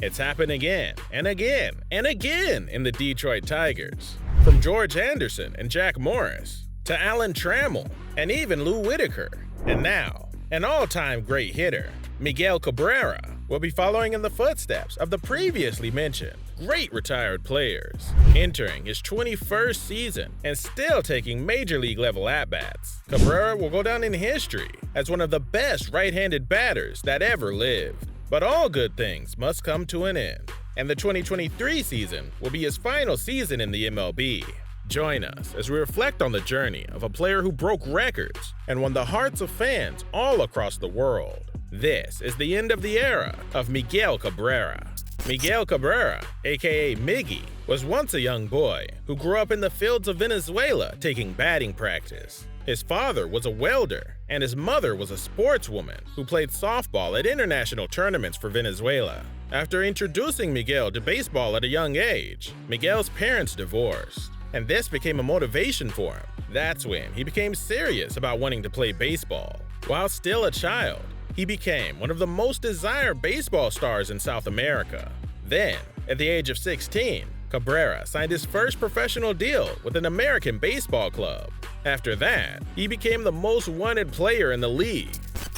It's happened again and again and again in the Detroit Tigers. From George Anderson and Jack Morris to Alan Trammell and even Lou Whitaker. And now, an all-time great hitter, Miguel Cabrera, will be following in the footsteps of the previously mentioned great retired players, entering his 21st season and still taking major league level at-bats. Cabrera will go down in history as one of the best right-handed batters that ever lived. But all good things must come to an end, and the 2023 season will be his final season in the MLB. Join us as we reflect on the journey of a player who broke records and won the hearts of fans all across the world. This is the end of the era of Miguel Cabrera. Miguel Cabrera, aka Miggy, was once a young boy who grew up in the fields of Venezuela taking batting practice. His father was a welder, and his mother was a sportswoman who played softball at international tournaments for Venezuela. After introducing Miguel to baseball at a young age, Miguel's parents divorced, and this became a motivation for him. That's when he became serious about wanting to play baseball. While still a child, he became one of the most desired baseball stars in South America. Then, at the age of 16, Cabrera signed his first professional deal with an American baseball club. After that, he became the most wanted player in the league.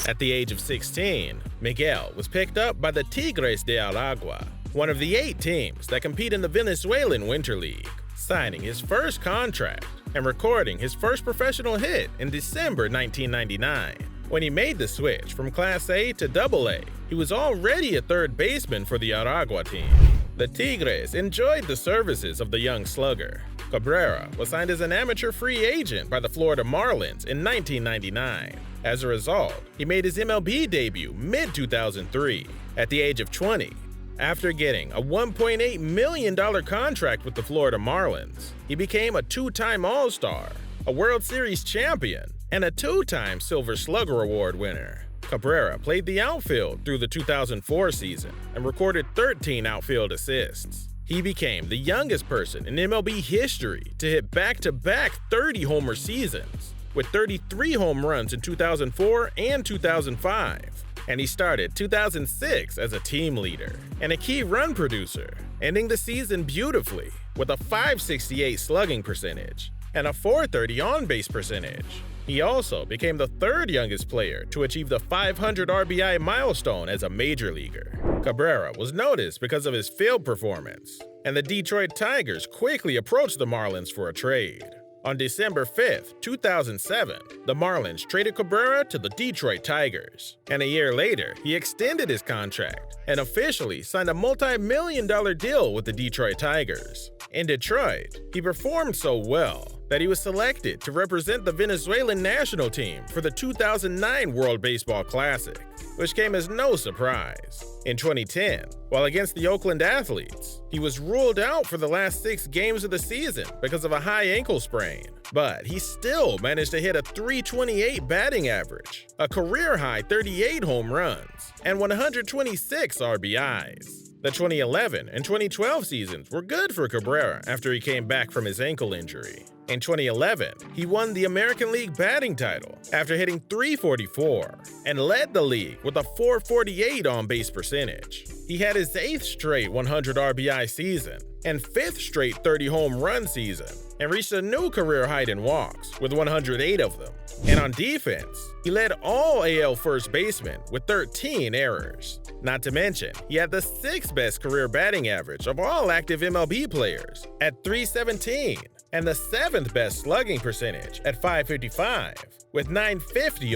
At the age of 16, Miguel was picked up by the Tigres de Aragua, one of the 8 teams that compete in the Venezuelan Winter League, signing his first contract and recording his first professional hit in December 1999. When he made the switch from Class A to AA, he was already a third baseman for the Aragua team. The Tigres enjoyed the services of the young slugger. Cabrera was signed as an amateur free agent by the Florida Marlins in 1999. As a result, he made his MLB debut mid-2003 at the age of 20. After getting a $1.8 million contract with the Florida Marlins, he became a 2-time All-Star, a World Series champion, and a 2-time Silver Slugger Award winner. Cabrera played the outfield through the 2004 season and recorded 13 outfield assists. He became the youngest person in MLB history to hit back-to-back 30-homer seasons, with 33 home runs in 2004 and 2005. And he started 2006 as a team leader and a key run producer, ending the season beautifully with a .568 slugging percentage and a .430 on-base percentage. He also became the 3rd youngest player to achieve the 500 RBI milestone as a major leaguer. Cabrera was noticed because of his field performance, and the Detroit Tigers quickly approached the Marlins for a trade. On December 5, 2007, the Marlins traded Cabrera to the Detroit Tigers, and a year later, he extended his contract and officially signed a multi-million-dollar deal with the Detroit Tigers. In Detroit, he performed so well that he was selected to represent the Venezuelan national team for the 2009 World Baseball Classic, which came as no surprise. In 2010, while against the Oakland Athletes, he was ruled out for the last 6 games of the season because of a high ankle sprain, but he still managed to hit a .328 batting average, a career-high 38 home runs, and 126 RBIs. The 2011 and 2012 seasons were good for Cabrera after he came back from his ankle injury. In 2011, he won the American League batting title after hitting .344 and led the league with a .448 on-base percentage. He had his 8th straight 100 RBI season and 5th straight 30 home run season and reached a new career height in walks with 108 of them. And on defense, he led all AL first basemen with 13 errors. Not to mention, he had the 6th best career batting average of all active MLB players at .317 and the 7th best slugging percentage at .555 with .950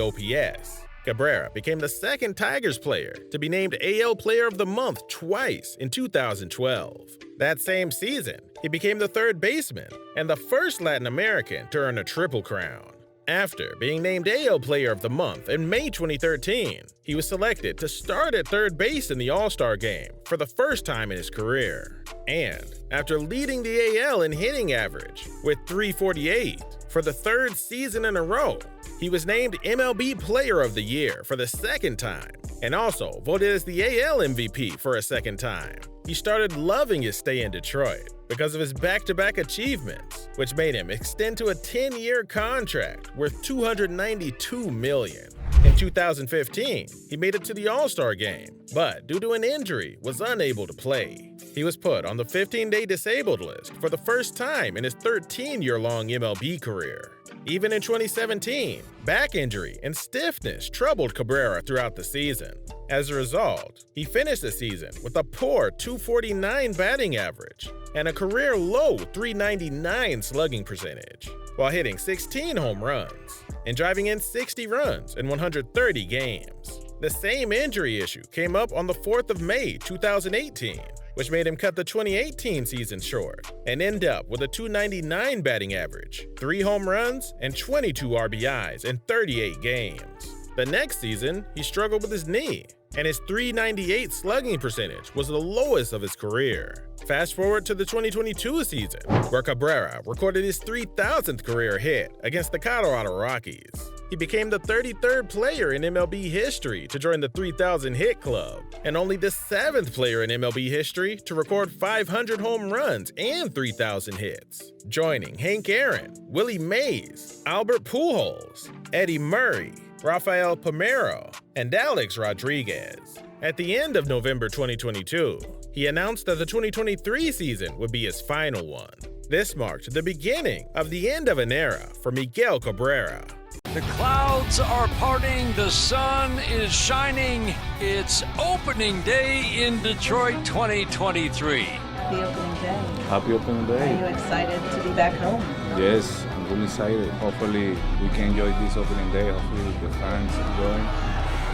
OPS. Cabrera became the 2nd Tigers player to be named AL Player of the Month twice in 2012. That same season, he became the 3rd baseman and the first Latin American to earn a Triple Crown. After being named AL Player of the Month in May 2013, he was selected to start at 3rd base in the All-Star Game for the first time in his career. And after leading the AL in hitting average with .348 for the 3rd season in a row, he was named MLB Player of the Year for the 2nd time and also voted as the AL MVP for a 2nd time. He started loving his stay in Detroit because of his back-to-back achievements, which made him extend to a 10-year contract worth $292 million. In 2015, he made it to the All-Star game, but due to an injury, was unable to play. He was put on the 15-day disabled list for the first time in his 13-year-long MLB career. Even in 2017, back injury and stiffness troubled Cabrera throughout the season. As a result, he finished the season with a poor .249 batting average and a career-low .399 slugging percentage, while hitting 16 home runs and driving in 60 runs in 130 games. The same injury issue came up on the 4th of May 2018, which made him cut the 2018 season short and end up with a .299 batting average, 3 home runs, and 22 RBIs in 38 games. The next season, he struggled with his knee, and his .398 slugging percentage was the lowest of his career. Fast forward to the 2022 season, where Cabrera recorded his 3,000th career hit against the Colorado Rockies. He became the 33rd player in MLB history to join the 3,000 hit club, and only the 7th player in MLB history to record 500 home runs and 3,000 hits, joining Hank Aaron, Willie Mays, Albert Pujols, Eddie Murray, Rafael Palmeiro, and Alex Rodriguez. At the end of November 2022, he announced that the 2023 season would be his final one. This marked the beginning of the end of an era for Miguel Cabrera. The clouds are parting, the sun is shining. It's opening day in Detroit 2023. Happy opening day. Happy opening day. Are you excited to be back home? Yes, I'm really excited. Hopefully we can enjoy this opening day. Hopefully the fans enjoy.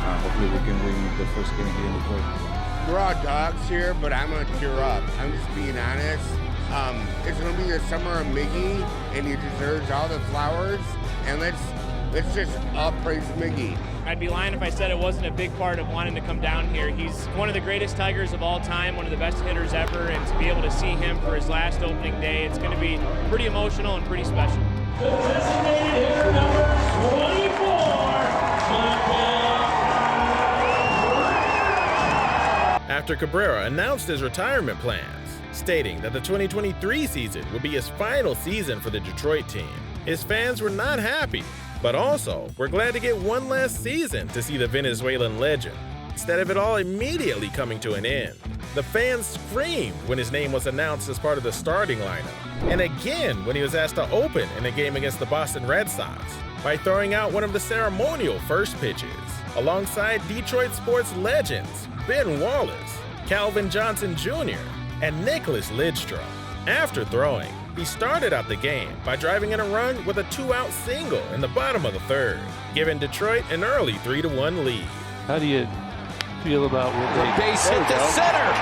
Hopefully we can win the first game here in Detroit. We're all dogs here, but I'm going to cheer up. I'm just being honest. It's going to be the summer of Miggy, and he deserves all the flowers. And let's just all praise Miggy. I'd be lying if I said it wasn't a big part of wanting to come down here. He's one of the greatest Tigers of all time, one of the best hitters ever, and to be able to see him for his last opening day, it's going to be pretty emotional and pretty special. The designated hitter number 24, After Cabrera announced his retirement plans, stating that the 2023 season would be his final season for the Detroit team, his fans were not happy, but also were glad to get one last season to see the Venezuelan legend, instead of it all immediately coming to an end. The fans screamed when his name was announced as part of the starting lineup, and again when he was asked to open in a game against the Boston Red Sox by throwing out one of the ceremonial first pitches, alongside Detroit sports legends Ben Wallace, Calvin Johnson Jr., and Nicholas Lidstrom. After throwing, he started out the game by driving in a run with a 2-out single in the bottom of the third, giving Detroit an early 3-1 lead. How do you feel about what The base hit to center.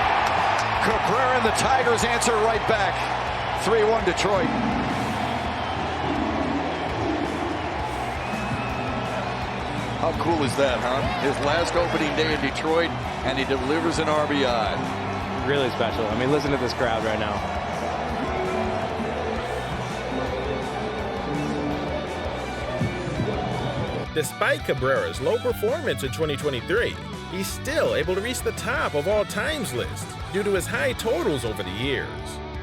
Cabrera and the Tigers answer right back. 3-1 Detroit. How cool is that, huh? His last opening day in Detroit, and he delivers an RBI. really special? I mean, listen to this crowd right now. Despite Cabrera's low performance in 2023, he's still able to reach the top of all-times list due to his high totals over the years,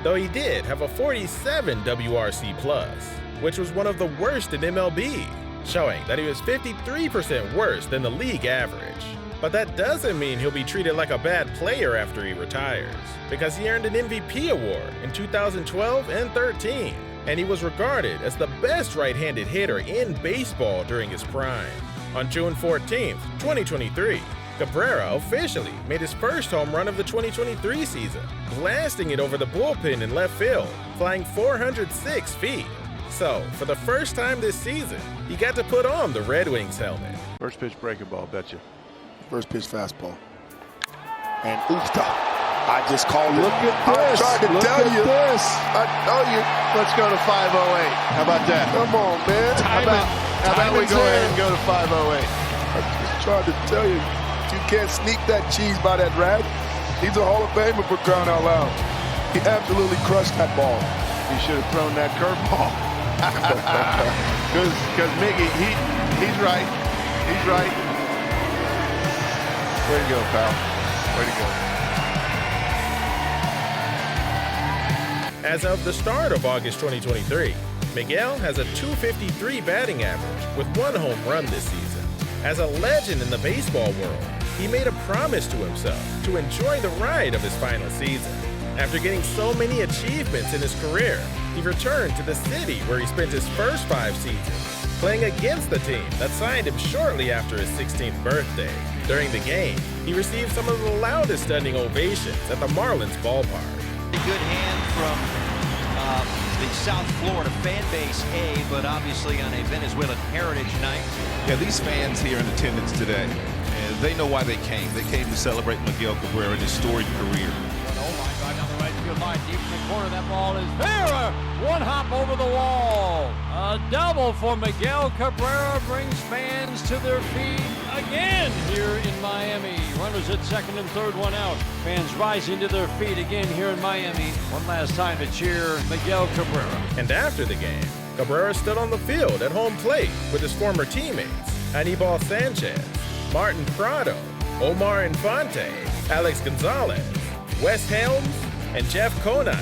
though he did have a 47 WRC+, which was one of the worst in MLB, showing that he was 53% worse than the league average. But that doesn't mean he'll be treated like a bad player after he retires, because he earned an MVP award in 2012 and 13, and he was regarded as the best right-handed hitter in baseball during his prime. On June 14, 2023, Cabrera officially made his first home run of the 2023 season, blasting it over the bullpen in left field, flying 406 feet. So, for the first time this season, he got to put on the Red Wings helmet. First pitch breaking ball, betcha. First pitch fastball. And oofta. I just called it. Look at this. I tried to tell you. This. I tell you. Let's go to 508. How about that? Come on, man. How about we go ahead and go to 508? I just tried to tell you. You can't sneak that cheese by that rat. He's a Hall of Famer for crying out loud. He absolutely crushed that ball. He should have thrown that curveball. Because Miggy, he's right. He's right. Way to go, pal. Way to go. As of the start of August 2023, Miguel has a .253 batting average with 1 home run this season. As a legend in the baseball world, he made a promise to himself to enjoy the ride of his final season. After getting so many achievements in his career, he returned to the city where he spent his first 5 seasons, playing against the team that signed him shortly after his 16th birthday. During the game, he received some of the loudest standing ovations at the Marlins ballpark. A good hand from the South Florida fan base, but obviously on a Venezuelan heritage night. Yeah, these fans here in attendance today, and they know why they came. They came to celebrate Miguel Cabrera and his storied career. Oh my God, down the right field line, deep in the corner, that ball is there! One hop over the wall. A double for Miguel Cabrera brings fans to their feet again here in Miami. Runners at second and third, one out. Fans rising to their feet again here in Miami. One last time to cheer Miguel Cabrera. And after the game, Cabrera stood on the field at home plate with his former teammates, Anibal Sanchez, Martin Prado, Omar Infante, Alex Gonzalez, Wes Helms, and Jeff Conine,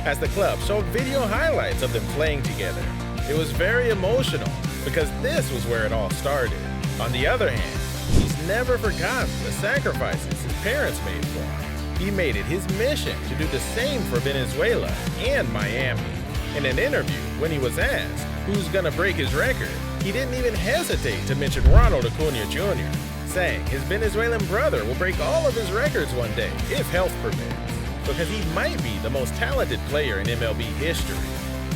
as the club showed video highlights of them playing together. It was very emotional because this was where it all started. On the other hand, he's never forgotten the sacrifices his parents made for him. He made it his mission to do the same for Venezuela and Miami. In an interview, when he was asked who's gonna break his record, he didn't even hesitate to mention Ronald Acuna Jr., saying his Venezuelan brother will break all of his records one day if health permits, because he might be the most talented player in MLB history.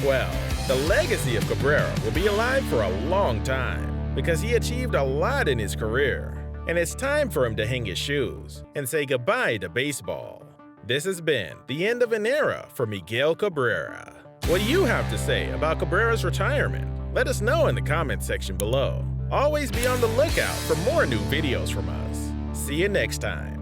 Well, the legacy of Cabrera will be alive for a long time because he achieved a lot in his career, and it's time for him to hang his shoes and say goodbye to baseball. This has been the end of an era for Miguel Cabrera. What do you have to say about Cabrera's retirement? Let us know in the comments section below. Always be on the lookout for more new videos from us. See you next time.